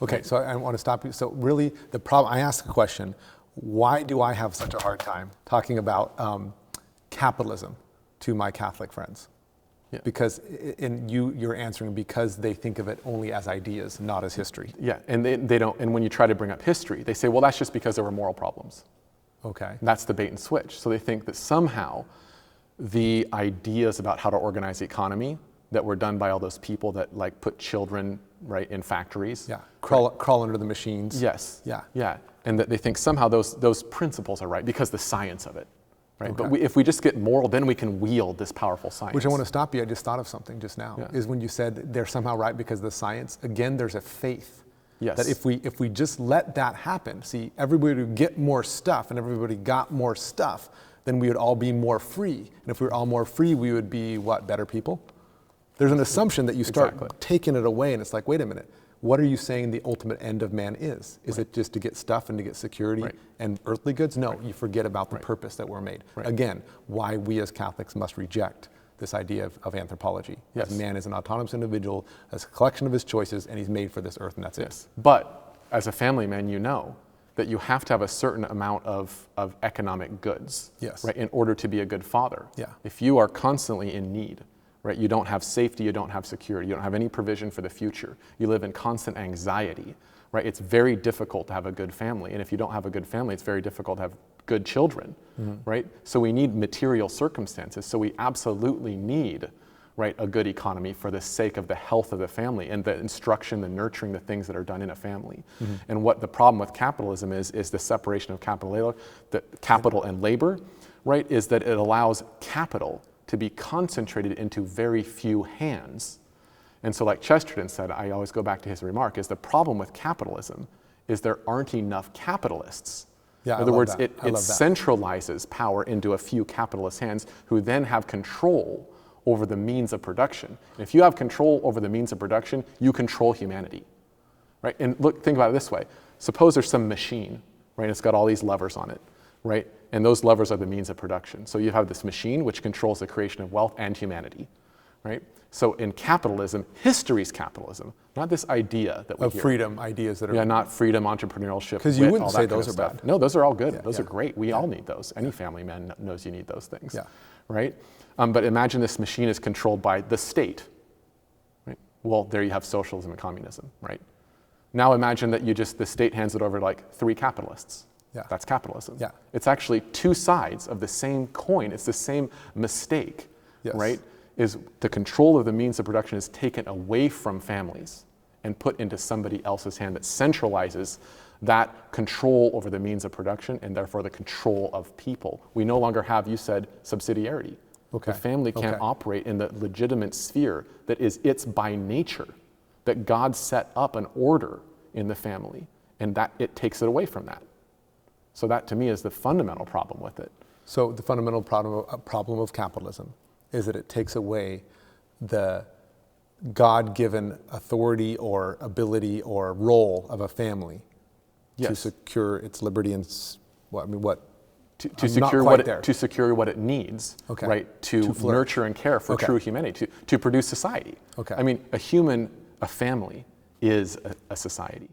Okay, so I want to stop you. So really, the problem, I asked a question, why do I have such a hard time talking about capitalism to my Catholic friends? Yeah. Because you're answering because they think of it only as ideas, not as history. Yeah, and they don't. And when you try to bring up history, they say, well, that's just because there were moral problems. Okay. And that's the bait and switch. So they think that somehow the ideas about how to organize the economy that were done by all those people that like put children right in factories. Yeah. Crawl under the machines. Yes. Yeah. Yeah. And that they think somehow those principles are right because the science of it. Right? Okay. But if we just get moral, then we can wield this powerful science. Which I want to stop you. I just thought of something just now. Yeah. Is when you said they're somehow right because of the science. Again, there's a faith. Yes. That if we just let that happen, see, everybody would get more stuff and everybody got more stuff, then we would all be more free. And if we were all more free, we would be, what, better people? There's an assumption that you start taking it away and it's like, wait a minute, what are you saying the ultimate end of man is? Is it just to get stuff and to get security and earthly goods? No, you forget about the purpose that we're made. Again, why we as Catholics must reject this idea of anthropology. Yes. Man is an autonomous individual, as a collection of his choices, and he's made for this earth, and that's it. But as a family man, you know that you have to have a certain amount of economic goods, right, in order to be a good father. Yeah. If you are constantly in need, right, you don't have safety, you don't have security, you don't have any provision for the future, you live in constant anxiety, right, it's very difficult to have a good family. And if you don't have a good family, it's very difficult to have good children, right? So we need material circumstances. So we absolutely need, right, a good economy for the sake of the health of the family and the instruction, the nurturing, the things that are done in a family. And what the problem with capitalism is the separation of capital and labor, right, is that it allows capital to be concentrated into very few hands. And so like Chesterton said, I always go back to his remark, is the problem with capitalism is there aren't enough capitalists. Yeah, in other words, it centralizes power into a few capitalist hands who then have control over the means of production. And if you have control over the means of production, you control humanity, right? And look, think about it this way. Suppose there's some machine, right? It's got all these levers on it, right? And those levers are the means of production. So you have this machine which controls the creation of wealth and humanity, right? So in capitalism, history's capitalism, not this idea that we hear. Of freedom, ideas that are... Yeah, not freedom, entrepreneurship, because you wouldn't say those are bad. No, those are all good. Those are great. We all need those. Any family man knows you need those things, right? But imagine this machine is controlled by the state, right? Well, there you have socialism and communism, right? Now imagine that the state hands it over to like 3 capitalists. Yeah. That's capitalism. Yeah. It's actually 2 sides of the same coin. It's the same mistake, right? Is the control of the means of production is taken away from families and put into somebody else's hand that centralizes that control over the means of production and therefore the control of people. We no longer have, you said, subsidiarity. The family can't operate in the legitimate sphere that is its by nature, that God set up an order in the family, and that it takes it away from that. So that to me is the fundamental problem with it. So the fundamental problem of capitalism is that it takes away the God-given authority or ability or role of a family to secure its liberty and to secure what it needs, right, to nurture and care for true humanity, to produce society. I mean, a family is a society.